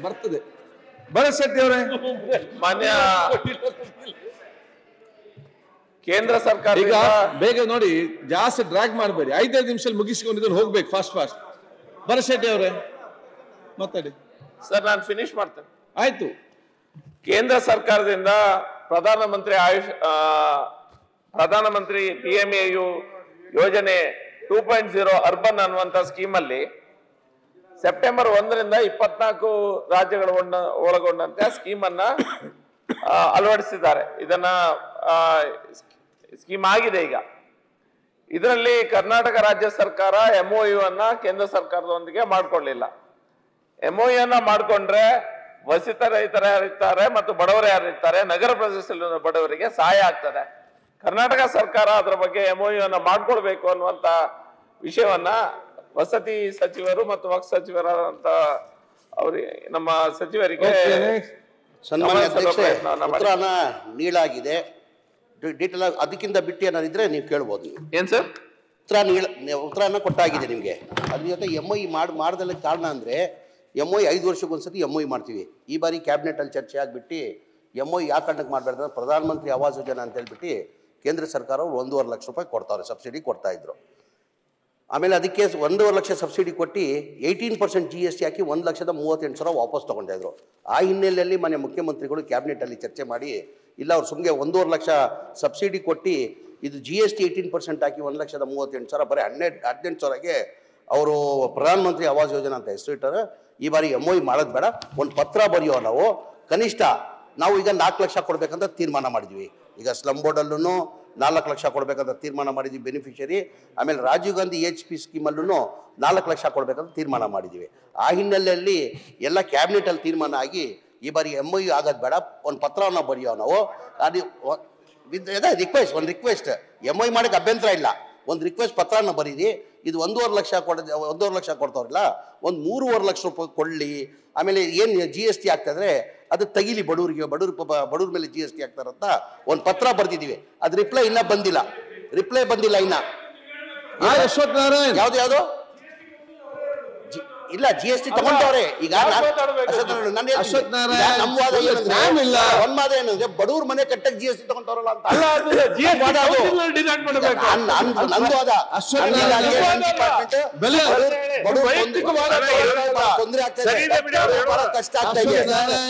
ಬರ್ತದೆ. ಭರತ್ ಶೆಟ್ಟಿ ಅವರೇ, ಮಾನ್ಯ ಕೇಂದ್ರ ಸರ್ಕಾರ ಈಗ ಬೇಗ ನೋಡಿ, ಜಾಸ್ತಿ ಡ್ರ್ಯಾಗ್ ಮಾಡಬೇಡಿ. 5 ನಿಮಿಷದಲ್ಲಿ ಮುಗಿಸಿಕೊಂಡು ಹೋಗ್ಬೇಕು ಫಾಸ್ಟ್. ಭರತ್ ಶೆಟ್ಟಿ ಅವರೇ ಮಾತಾಡಿ ಸರ್. ನಾನು ಫಿನಿಶ್ ಮಾಡ್ತೇನೆ. ಆಯ್ತು. ಕೇಂದ್ರ ಸರ್ಕಾರದಿಂದ ಪ್ರಧಾನಮಂತ್ರಿ PMAU ಯೋಜನೆ 2.0 ಅರ್ಬನ್ ಅನ್ನುವಂತ ಸ್ಕೀಮ್ ಅಲ್ಲಿ ಸೆಪ್ಟೆಂಬರ್ 1ರಿಂದ 24 ರಾಜ್ಯಗಳು ಒಳಗೊಂಡಂತೆ ಸ್ಕೀಮ್ ಅನ್ನ ಅಳವಡಿಸಿದ್ದಾರೆ. ಇದನ್ನ ಸ್ಕೀಮ್ ಆಗಿದೆ. ಈಗ ಇದರಲ್ಲಿ ಕರ್ನಾಟಕ ರಾಜ್ಯ ಸರ್ಕಾರ MOU ಅನ್ನ ಕೇಂದ್ರ ಸರ್ಕಾರದೊಂದಿಗೆ ಮಾಡ್ಕೊಳ್ಳಿಲ್ಲ. MOU ಅನ್ನ ಮಾಡ್ಕೊಂಡ್ರೆ ವಸಿತ ರೈತರ ಯಾರಿರ್ತಾರೆ ಮತ್ತು ಬಡವರು ಯಾರಿರ್ತಾರೆ, ನಗರ ಪ್ರದೇಶದಲ್ಲಿರುವ ಬಡವರಿಗೆ ಸಹಾಯ ಆಗ್ತದೆ. ಕರ್ನಾಟಕ ಸರ್ಕಾರ ಅದರ ಬಗ್ಗೆ MOU ಅನ್ನ ಮಾಡ್ಕೊಳ್ಬೇಕು ಅನ್ನುವಂತ ವಿಷಯವನ್ನ ವಸತಿ ಸಚಿವರು ಮತ್ತು ವಕ್ಫ್ ಸಚಿವರಾದಂತ ಅವರಿಗೆ, ನಮ್ಮ ಸಚಿವರಿಗೆ ಸನ್ಮಾನ್ಯ ಅಧ್ಯಕ್ಷರೇ, ಉತ್ತರನ ನೀಡಲಾಗಿದೆ. ಡೀಟೇಲ್ ಅದಕ್ಕಿಂತ ಬಿಟ್ಟು ಏನಾದಿದ್ರೆ ನೀವು ಕೇಳ್ಬೋದು. ಏನ್ ಸರ್? ಉತ್ತರನ ಕೊಟ್ಟಾಗಿದೆ ನಿಮಗೆ. ಅದ್ರ ಜೊತೆ MOU ಮಾಡ್ದಲ್ಲ ಕಾರಣ ಅಂದರೆ MOU 5 ವರ್ಷಕ್ಕೊಂದ್ಸತಿ MOU ಮಾಡ್ತೀವಿ. ಈ ಬಾರಿ ಕ್ಯಾಬಿನೆಟಲ್ಲಿ ಚರ್ಚೆ ಆಗಿಬಿಟ್ಟು MOU ಯಾವ ಕಾರಣಕ್ಕೆ ಮಾಡಬಾರ್ದು, ಪ್ರಧಾನಮಂತ್ರಿ ಆವಾಸ್ ಯೋಜನೆ ಅಂತ ಹೇಳ್ಬಿಟ್ಟು ಕೇಂದ್ರ ಸರ್ಕಾರ 1.5 ಲಕ್ಷ ರೂಪಾಯಿ ಕೊಡ್ತಾವ್ರೆ, ಸಬ್ಸಿಡಿ ಕೊಡ್ತಾಯಿದ್ರು. ಆಮೇಲೆ ಅದಕ್ಕೆ 1.5 ಲಕ್ಷ ಸಬ್ಸಿಡಿ ಕೊಟ್ಟು 18% GST ಹಾಕಿ 1,38,000 ವಾಪಸ್ ತೊಗೊಂಡಿದ್ರು. ಆ ಹಿನ್ನೆಲೆಯಲ್ಲಿ ಮಾನ್ಯ ಮುಖ್ಯಮಂತ್ರಿಗಳು ಕ್ಯಾಬಿನೆಟಲ್ಲಿ ಚರ್ಚೆ ಮಾಡಿ, ಇಲ್ಲ ಅವ್ರು ಸುಮ್ಮನೆ 1.5 ಲಕ್ಷ ಸಬ್ಸಿಡಿ ಕೊಟ್ಟು ಇದು GST 18% ಹಾಕಿ 1,38,000 ಬರೀ 18,000ಗೆ ಅವರು ಪ್ರಧಾನಮಂತ್ರಿ ಆವಾಸ್ ಯೋಜನೆ ಅಂತ ಹೆಸರು ಇಟ್ಟಾರೆ. ಈ ಬಾರಿ MOU ಮಾಡೋದು ಬೇಡ, ಒಂದು ಪತ್ರ ಬರೆಯೋ. ನಾವು ಕನಿಷ್ಠ ನಾವು ಈಗ 4 ಲಕ್ಷ ಕೊಡಬೇಕಂತ ತೀರ್ಮಾನ ಮಾಡಿದ್ವಿ. ಈಗ ಸ್ಲಮ್ ಬೋರ್ಡಲ್ಲೂ 4 ಲಕ್ಷ ಕೊಡಬೇಕಂತ ತೀರ್ಮಾನ ಮಾಡಿದ್ವಿ ಬೆನಿಫಿಷರಿ. ಆಮೇಲೆ ರಾಜೀವ್ ಗಾಂಧಿ HP ಸ್ಕೀಮಲ್ಲೂ 4 ಲಕ್ಷ ಕೊಡಬೇಕಂತ ತೀರ್ಮಾನ ಮಾಡಿದ್ವಿ. ಆ ಹಿನ್ನೆಲೆಯಲ್ಲಿ ಎಲ್ಲ ಕ್ಯಾಬಿನೆಟಲ್ಲಿ ತೀರ್ಮಾನ ಆಗಿ ಈ ಬಾರಿ MOU ಆಗೋದು ಬೇಡ, ಒಂದು ಪತ್ರವನ್ನು ಬರೆಯೋ. ನಾವು ಅದು ರಿಕ್ವೆಸ್ಟ್, ಒಂದು ರಿಕ್ವೆಸ್ಟ್, MOU ಮಾಡೋಕ್ಕೆ ಅಭ್ಯಂತರ ಇಲ್ಲ, ಒಂದು ರಿಕ್ವೆಸ್ಟ್ ಪತ್ರನ ಬರೀರಿ. ಇದು 1.5 ಲಕ್ಷ 1.5 ಲಕ್ಷ ಕೊಡ್ತಾವ್ರಲ್ಲ, ಒಂದು 3.5 ಲಕ್ಷ ರೂಪಾಯಿ ಕೊಡಲಿ. ಆಮೇಲೆ ಏನು GST ಆಗ್ತಾಯಿದ್ರೆ ಅದು ತೆಗಿಲಿ, ಬಡವ್ರ ಮೇಲೆ GST ಆಗ್ತಾರಂತ ಒಂದು ಪತ್ರ ಬರ್ತಿದ್ದೀವಿ. ಅದು ರಿಪ್ಲೈ ಇನ್ನೂ ಬಂದಿಲ್ಲ ಇನ್ನ. ಅಶ್ವಥ್ ನಾರಾಯಣ್ ಯಾವ್ದು ಇಲ್ಲ, GST ತಗೊಂಡವ್ರೆ. ಈಗ ನಮ್ಮ ವಾದ ಏನಂದ್ರೆ ಬಡವ್ರ ಮನೆ ಕಟ್ಟಕ್ಕೆ GST ತಗೊಂಡವ್ರಲ್ಲ ಅಂತ ನಂದು ವಾದ. ತೊಂದರೆ ಆಗ್ತದೆ, ಕಷ್ಟ ಆಗ್ತಾ ಇದೆ.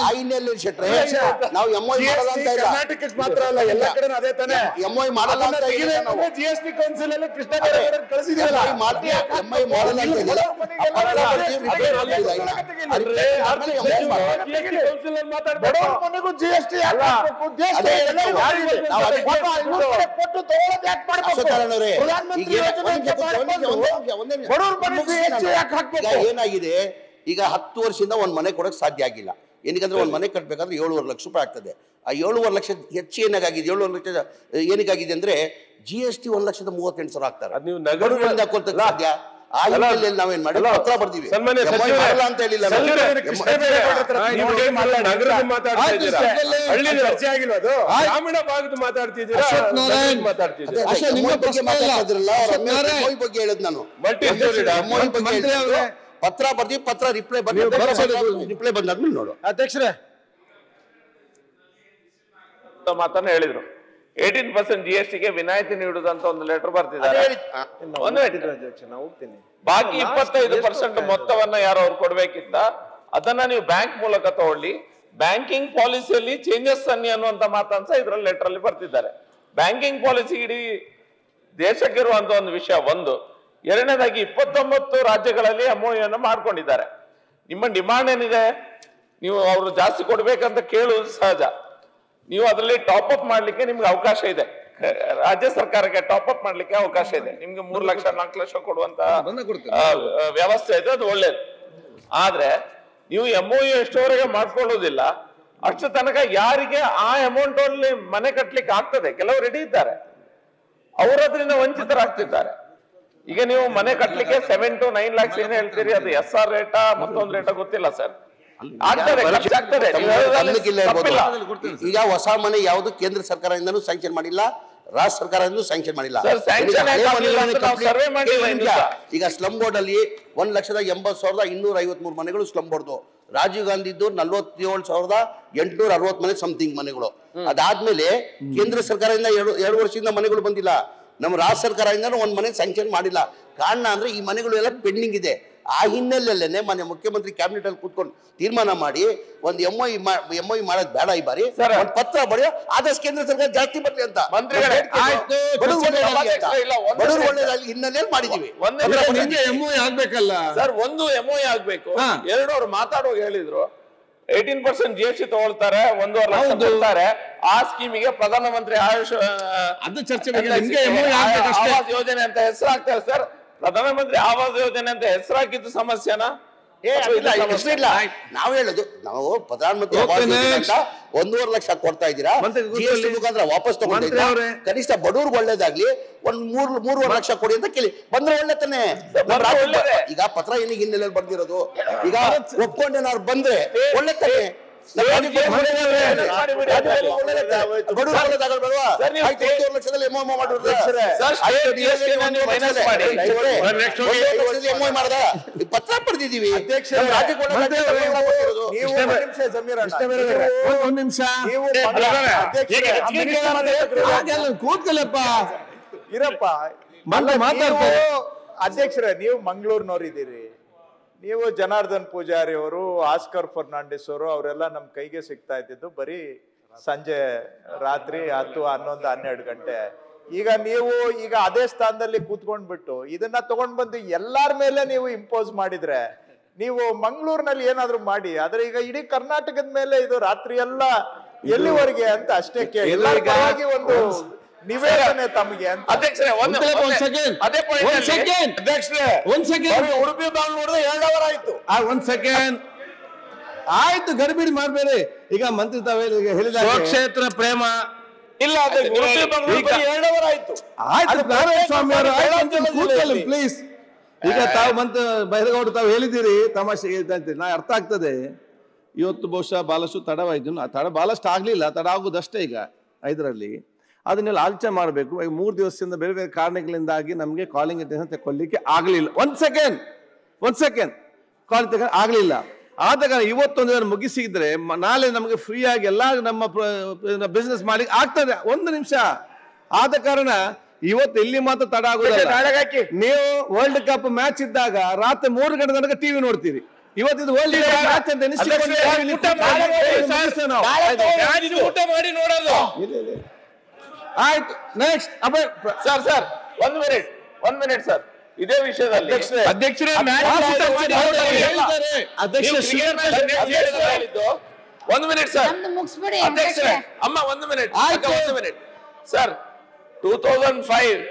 ಆ ಹಿನ್ನೆಲೆಯಲ್ಲಿ ಶೆಟ್ರೆ ನಾವು MOU ಮಾಡಲ್ಲ ಅಂತ ಇಲ್ಲ, ಮಾತ್ರ ಅಲ್ಲ ಎಲ್ಲ ಕಡೆ ಅದೇ ತಾನೆ. MOU ಮಾಡಲ್ಲ ಅಂತ GST ಕೌನ್ಸಿಲ್ ಅಲ್ಲಿ ಕೃಷ್ಣ ಕಳಿಸಿದ್ರಲ್ಲ, MOU ಮಾಡಲ್ಲ ಅಂತ ಇಲ್ಲ. ಏನಾಗಿದೆ, ಈಗ 10 ವರ್ಷದಿಂದ ಒಂದು ಮನೆ ಕೊಡಕ್ಕೆ ಸಾಧ್ಯ ಆಗಿಲ್ಲ. ಏನಕ್ಕಂದ್ರೆ ಒಂದು ಮನೆ ಕಟ್ಟಬೇಕಾದ್ರೆ 7.5 ಲಕ್ಷ ರೂಪಾಯಿ ಆಗ್ತದೆ. ಆ 7.5 ಲಕ್ಷ ಹೆಚ್ಚು ಏನಾಗಿದೆ, 7.5 ಲಕ್ಷ ಏನಕ್ಕಾಗಿದೆ ಅಂದ್ರೆ GST 1,38,000 ಆಗ್ತಾರೆ. ನೀವು ನಗರದಿಂದ ಕೊಡ್ತಕ್ಕ ಸಾಧ್ಯ. ಆ ಹಿನ್ನೆಲೆಯಲ್ಲಿ ನಾವೇನ್ ಮಾಡಿ ಪತ್ರ ಬರ್ತೀವಿ ಅಂತ ಹೇಳಿಲ್ಲ. ಗ್ರಾಮೀಣ ಭಾಗದ ಮಾತಾಡ್ತಿದ್ದೀರಾ, ಬಗ್ಗೆ ಹೇಳದ್ ನಾನು. ಪತ್ರ ಬರ್ತೀವಿ, ಪತ್ರ ರಿಪ್ಲೈ ಬಂದಾದ್ಮೇಲೆ ನೋಡು. ಅಧ್ಯಕ್ಷರೇ ಮಾತನ್ನ ಹೇಳಿದ್ರು. 18% GSTಗೆ ವಿನಾಯಿತಿ ನೀಡುವುದಂತ ಒಂದು ಲೆಟರ್ ಬರ್ತಿದ್ದಾರೆ. ಬಾಕಿ 25% ಮೊತ್ತವನ್ನ ಯಾರು ಅವ್ರು ಕೊಡ್ಬೇಕಿತ್ತ ಅದನ್ನ ನೀವು ಬ್ಯಾಂಕ್ ಮೂಲಕ ತಗೊಳ್ಳಿ. ಬ್ಯಾಂಕಿಂಗ್ ಪಾಲಿಸಿಯಲ್ಲಿ ಚೇಂಜಸ್ ಅನ್ನಿ ಅನ್ನುವಂತ ಮಾತನ್ಸ ಇದ್ರಲ್ಲಿ ಲೆಟರ್ ಅಲ್ಲಿ ಬರ್ತಿದ್ದಾರೆ. ಬ್ಯಾಂಕಿಂಗ್ ಪಾಲಿಸಿ ಇಡೀ ದೇಶಕ್ಕಿರುವಂತ ಒಂದು ವಿಷಯ ಒಂದು. ಎರಡನೇದಾಗಿ 29 ರಾಜ್ಯಗಳಲ್ಲಿ MOU ಅನ್ನು ಮಾಡ್ಕೊಂಡಿದ್ದಾರೆ. ನಿಮ್ಮ ಡಿಮಾಂಡ್ ಏನಿದೆ, ನೀವು ಅವರು ಜಾಸ್ತಿ ಕೊಡ್ಬೇಕಂತ ಕೇಳುವುದು ಸಹಜ. ನೀವು ಅದರಲ್ಲಿ ಟಾಪ್ ಅಪ್ ಮಾಡ್ಲಿಕ್ಕೆ ನಿಮ್ಗೆ ಅವಕಾಶ ಇದೆ. ರಾಜ್ಯ ಸರ್ಕಾರಕ್ಕೆ ಟಾಪ್ ಅಪ್ ಮಾಡ್ಲಿಕ್ಕೆ ಅವಕಾಶ ಇದೆ. ನಿಮ್ಗೆ 3 ಲಕ್ಷ 4 ಲಕ್ಷ ಕೊಡುವಂತ ವ್ಯವಸ್ಥೆ ಇದೆ, ಅದು ಒಳ್ಳೇದು. ಆದ್ರೆ ನೀವು MOU ಎಷ್ಟೋವರೆಗೆ ಮಾಡ್ಕೊಳ್ಳೋದಿಲ್ಲ ಅಷ್ಟು ತನಕ ಯಾರಿಗೆ ಆ ಅಮೌಂಟ್ ಅಲ್ಲಿ ಮನೆ ಕಟ್ಲಿಕ್ಕೆ ಆಗ್ತದೆ, ಕೆಲವರು ರೆಡಿ ಇದ್ದಾರೆ, ಅವರದ್ರಿಂದ ವಂಚಿತರಾಗ್ತಿದ್ದಾರೆ. ಈಗ ನೀವು ಮನೆ ಕಟ್ಲಿಕ್ಕೆ 7 to 9 lakhs ಏನ್ ಹೇಳ್ತೀರಿ, ಅದು SR ರೇಟಾ ಮತ್ತೊಂದು ರೇಟಾ ಗೊತ್ತಿಲ್ಲ ಸರ್. ಈಗ ಹೊಸ ಮನೆ ಯಾವುದು ಕೇಂದ್ರ ಸರ್ಕಾರದಿಂದನೂ ಸ್ಯಾಂಕ್ಷನ್ ಮಾಡಿಲ್ಲ, ರಾಜ್ಯ ಸರ್ಕಾರದಿಂದ ಸ್ಯಾಂಕ್ಷನ್ ಮಾಡಿಲ್ಲ. Sir, sanction ಆಗಿಲ್ಲ ಅಂತ ನಾವು survey ಮಾಡಿಲ್ಲ ಇನ್ನು. ಈಗ ಸ್ಲಮ್ ಬೋರ್ಡ್ ಅಲ್ಲಿ 1,80,253 ಮನೆಗಳು ಸ್ಲಮ್ ಬೋರ್ಡ್. ರಾಜೀವ್ ಗಾಂಧಿದ್ದು 47,860 ಮನೆ ಸಮಥಿಂಗ್ ಮನೆಗಳು. ಅದಾದ್ಮೇಲೆ ಕೇಂದ್ರ ಸರ್ಕಾರದಿಂದ 2 ವರ್ಷದಿಂದ ಮನೆಗಳು ಬಂದಿಲ್ಲ. ನಮ್ಮ ರಾಜ್ಯ ಸರ್ಕಾರದಿಂದ ಒಂದು ಮನೆ ಸ್ಯಾಂಕ್ಷನ್ ಮಾಡಿಲ್ಲ. ಕಾರಣ ಅಂದ್ರೆ ಈ ಮನೆಗಳು ಎಲ್ಲ ಪೆಂಡಿಂಗ್ ಇದೆ. ಆ ಹಿನ್ನೆಲೆಯಲ್ಲೇನೆ ಮನೆ ಮುಖ್ಯಮಂತ್ರಿ ಕ್ಯಾಬಿನೆಟ್ ಅಲ್ಲಿ ಕೂತ್ಕೊಂಡು ತೀರ್ಮಾನ ಮಾಡಿ ಒಂದು MOU ಮಾಡೋದು ಬೇಡ ಈ ಬಾರಿ, ಒಂದು ಪತ್ರ ಬರೆಯೋ ಆದಷ್ಟು ಕೇಂದ್ರ ಸರ್ಕಾರ ಜಾಸ್ತಿ ಬರ್ಲಿ ಅಂತ ಬಡವರು ಒಳ್ಳೇದಾಗಿ ಹಿನ್ನೆಲೆಯಲ್ಲಿ ಮಾಡಿದೀವಿ. MOU ಆಗ್ಬೇಕಲ್ಲ ಸರ್, ಒಂದು MOU ಆಗ್ಬೇಕು. ಎರಡು ಅವ್ರು ಮಾತಾಡುವಾಗ ಹೇಳಿದ್ರು 18% GST ತಗೊಳ್ತಾರೆ, 1.5 ಲಕ್ಷ ಕೊಡ್ತಾರೆ. ಆ ಸ್ಕೀಮಿಗೆ ಪ್ರಧಾನಮಂತ್ರಿ ಆಯುಷ್ ಅದು ಚರ್ಚೆ ಆವಾಸ್ ಯೋಜನೆ ಅಂತ ಹೆಸರಾಗ್ತಾರೆ ಸರ್. ಪ್ರಧಾನಮಂತ್ರಿ ಆವಾಸ್ ಯೋಜನೆ ಅಂತ ಹೆಸರಾಕಿದ್ದು ಸಮಸ್ಯೆನಾ? ನಾವು ಹೇಳುದು, ನಾವು ಪ್ರಧಾನಮಂತ್ರಿ ಆವಾಸ್ ಯೋಜನೆ ಅಂತ 1.5 ಲಕ್ಷ ಕೊಡ್ತಾ ಇದ್ದೀರಾ, GST ಮುಖಾಂತರ ವಾಪಸ್ ತಗೊಂಡಿದ್ದೀರಾ. ಕನಿಷ್ಠ ಬಡವ್ರಿಗೆ ಒಳ್ಳೇದಾಗ್ಲಿ ಒಂದು 3.5 ಲಕ್ಷ ಕೊಡಿ ಅಂತ ಕೇಳಿ ಬಂದ್ರೆ ಒಳ್ಳೆ ತಾನೆ. ಈಗ ಪತ್ರ ಏನಿಗೆ ಹಿನ್ನೆಲೆಯಲ್ಲಿ ಬಂದಿರೋದು, ಈಗ ಒಪ್ಕೊಂಡೇನಾದ್ರು ಬಂದ್ರೆ ಒಳ್ಳೆ ತಾನೆ. ಪತ್ರ ಪಡೆದಿದ್ದೀವಿ. ಒಂದ್ ನಿಮಿಷ ಕೂತ್ಕೊಳ್ಳಪ್ಪ ಇರಪ್ಪ. ಮಾತಾಡ್ತಾರೆ ಅಧ್ಯಕ್ಷರೇ, ನೀವು ಮಂಗಳೂರಿನವರಿದ್ದೀರಿ. ನೀವು ಜನಾರ್ದನ್ ಪೂಜಾರಿ ಅವರು, ಆಸ್ಕರ್ ಫರ್ನಾಂಡಿಸ್ ಅವರು, ಅವರೆಲ್ಲ ನಮ್ಮ ಕೈಗೆ ಸಿಗ್ತಾ ಇದ್ದಿದ್ದು ಬರೀ ಸಂಜೆ ರಾತ್ರಿ 10, 11, 12 ಗಂಟೆ. ಈಗ ನೀವು ಅದೇ ಸ್ಥಾನದಲ್ಲಿ ಕೂತ್ಕೊಂಡ್ಬಿಟ್ಟು ಇದನ್ನ ತಗೊಂಡ್ ಬಂದು ಎಲ್ಲಾರ ಮೇಲೆ ನೀವು ಇಂಪೋಸ್ ಮಾಡಿದ್ರೆ, ನೀವು ಮಂಗಳೂರಿನಲ್ಲಿ ಏನಾದ್ರು ಮಾಡಿ, ಆದ್ರೆ ಈಗ ಇಡೀ ಕರ್ನಾಟಕದ ಮೇಲೆ ಇದು ರಾತ್ರಿ ಎಲ್ಲ ಎಲ್ಲಿವರೆಗೆ ಅಂತ ಅಷ್ಟೇ ಕೇಳಿ ಒಂದು ನಿವೇದನೆ ತಮಗೆ ಅಂತ. ಅಧ್ಯಕ್ಷರೇ, ಒಂದ್ ಸೆಕೆಂಡ್ ಉಡುಪಿ ಬಾಂಗ್ ನೋಡಿದ್ರೆ 2 ಅವರ್ ಆಯ್ತು. ಒಂದ್ ಸೆಕೆಂಡ್ ಆಯ್ತು, ಗಡಿಬಿಡಿ ಮಾಡ್ಬೇಡಿ. ಈಗ ಮಂತ್ರಿ ತಾವು ಹೇಳಿದ ಕ್ಷೇತ್ರ ಪ್ರೇಮ ಇಲ್ಲ, ಉಡುಪಿ ಬಾಂಗ್ 2 ಅವರ್ ಆಯ್ತು. ಆಯ್ತು ನಾರಾಯಣ ಸ್ವಾಮಿ ಅವರು ಕೂತ್ಕೊಳ್ಳಿ ಪ್ಲೀಸ್. ಈಗ ತಾವು ಬೈರೇಗೌಡರು ತಾವು ಹೇಳಿದ್ದೀರಿ, ತಮಾಷೆ ನಾ ಅರ್ಥ ಆಗ್ತದೆ. ಇವತ್ತು ಬಹುಶಃ ಬಹಳಷ್ಟು ತಡವಾಯ್ತು, ಬಹಳಷ್ಟು ಆಗ್ಲಿಲ್ಲ, ತಡ ಆಗುದಷ್ಟೇ. ಈಗ 5ರಲ್ಲಿ ಅದನ್ನೆಲ್ಲ ಆಲೋಚನೆ ಮಾಡಬೇಕು. ಈಗ 3 ದಿವಸದಿಂದ ಬೇರೆ ಬೇರೆ ಕಾರಣಗಳಿಂದಾಗಿ ನಮಗೆ ಕಾಲಿಂಗ್ ಅಟೆನ್ಷನ್ ತಗೊಳ್ಳಿಕ್ಕೆ ಆಗಲಿಲ್ಲ. ಒಂದ್ ಸೆಕೆಂಡ್ ಕಾಲ್ ಆಗಲಿಲ್ಲ. ಆದ ಕಾರಣ ಇವತ್ತೊಂದು ಮುಗಿಸಿದ್ರೆ ನಾಳೆ ನಮಗೆ ಫ್ರೀ ಆಗಿ ಎಲ್ಲ ನಮ್ಮ ಬಿಸ್ನೆಸ್ ಮಾಡಿ ಆಗ್ತದೆ. 1 ನಿಮಿಷ. ಆದ ಕಾರಣ ಇವತ್ತು ಇಲ್ಲಿ ಮಾತ್ರ ತಡ ಆಗುದಿಲ್ಲ. ನೀವು ವರ್ಲ್ಡ್ ಕಪ್ ಮ್ಯಾಚ್ ಇದ್ದಾಗ ರಾತ್ರಿ 3 ಗಂಟೆ ತನಕ ಟಿವಿ ನೋಡ್ತೀರಿ. ಇವತ್ತಿದು ವರ್ಲ್ಡ್ ಕಪ್ ಮ್ಯಾಚ್ ಅಂತ ಊಟ ಮಾಡಿ ನೋಡೋದು. ಆಯ್ತು, ನೆಕ್ಸ್ಟ್ ಸರ್ 1 ಮಿನಿಟ್ ಸರ್. ಇದೇ ವಿಷಯದಲ್ಲಿ ಅಧ್ಯಕ್ಷರೇ 1 ಮಿನಿಟ್ ಸರ್. ಅಧ್ಯಕ್ಷರೇ, ಅಮ್ಮ 1 minute sir. 2005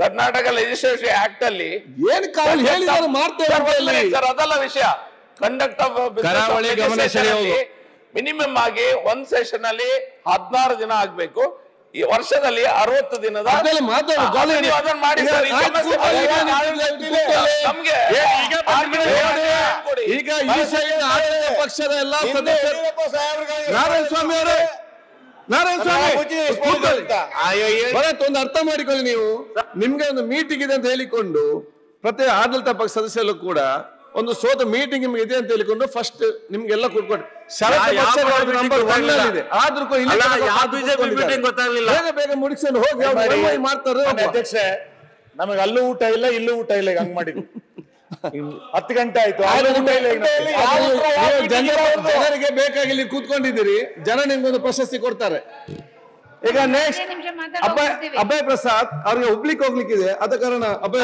Karnataka legislative act ಅಲ್ಲಿ ಏನು ಹೇಳಿದ್ರು ಮಾಡ್ತೇವೆ ಸರ್, ಅದಲ್ಲ ವಿಷಯ. ಕಂಡಕ್ಟ್ ಆಫ್ ಮಿನಿಮಮ್ ಆಗಿ 1 ಸೆಷನ್ ಅಲ್ಲಿ 16 ದಿನ ಆಗ್ಬೇಕು. ಈ ವರ್ಷದಲ್ಲಿ 60 ದಿನದ ಈಗ ಪಕ್ಷದ ಎಲ್ಲ ಸದಸ್ಯರು ನಾರಾಯಣ ಸ್ವಾಮಿ ಅವರೇ, ಒಂದು ಅರ್ಥ ಮಾಡಿಕೊಳ್ಳಿ. ನೀವು ನಿಮ್ಗೆ ಒಂದು ಮೀಟಿಂಗ್ ಇದೆ ಅಂತ ಹೇಳಿಕೊಂಡು ಪ್ರತಿ ಆಡಳಿತ ಪಕ್ಷ ಸದಸ್ಯರು ಕೂಡ ಒಂದು ಸೋತ ಮೀಟಿಂಗ್ ನಿಮ್ಗೆ ಇದೆ ಅಂತ ಹೇಳಿಕೊಂಡು ಫಸ್ಟ್ ನಿಮ್ಗೆಲ್ಲ ಕೂತ್ಕೊಂಡು ನಂಬರ್ 1 ಇದೆ. ಆದ್ರೂ ಬೇಗ ಮುಗಿಸ್ಕೊಂಡು ಹೋಗಿ ಮಾಡ್ತಾರೆ. ಅಧ್ಯಕ್ಷೆ, ನಮಗೆ ಅಲ್ಲೂ ಊಟ ಇಲ್ಲ, ಇಲ್ಲೂ ಊಟ ಇಲ್ಲ. ಈಗ ಹಂಗ್ ಮಾಡಿದ್ವಿ. 10 ಗಂಟೆ ಆಯ್ತು, ಜನರಿಗೆ ಬೇಕಾಗಿ ಕೂತ್ಕೊಂಡಿದ್ದೀರಿ. ಜನ ನಿಮ್ಗೊಂದು ಪ್ರಶಸ್ತಿ ಕೊಡ್ತಾರೆ. ಈಗ ನೆಕ್ಸ್ಟ್ ಅಭಯ್ ಪ್ರಸಾದ್ ಅವ್ರಿಗೆ ಹೋಗ್ಲಿಕ್ಕಿದೆ. ಆದ ಕಾರಣ ಅಭಯ್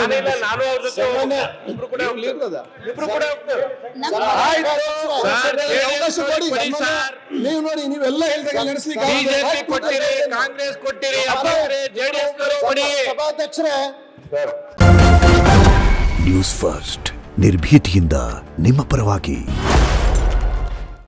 ನೀವು ನೋಡಿ, ನೀವೆಲ್ಲ ಹೇಳಿದಾಗ ನಡೆಸಲಿಕ್ಕೆ ಕಾಂಗ್ರೆಸ್ ಕೊಟ್ಟಿರಿ, ಸಭಾಧ್ಯಕ್ಷರೇ. ನ್ಯೂಸ್ ಫಸ್ಟ್ ನಿರ್ಭೀತಿಯಿಂದ ನಿಮ್ಮ ಪರವಾಗಿ.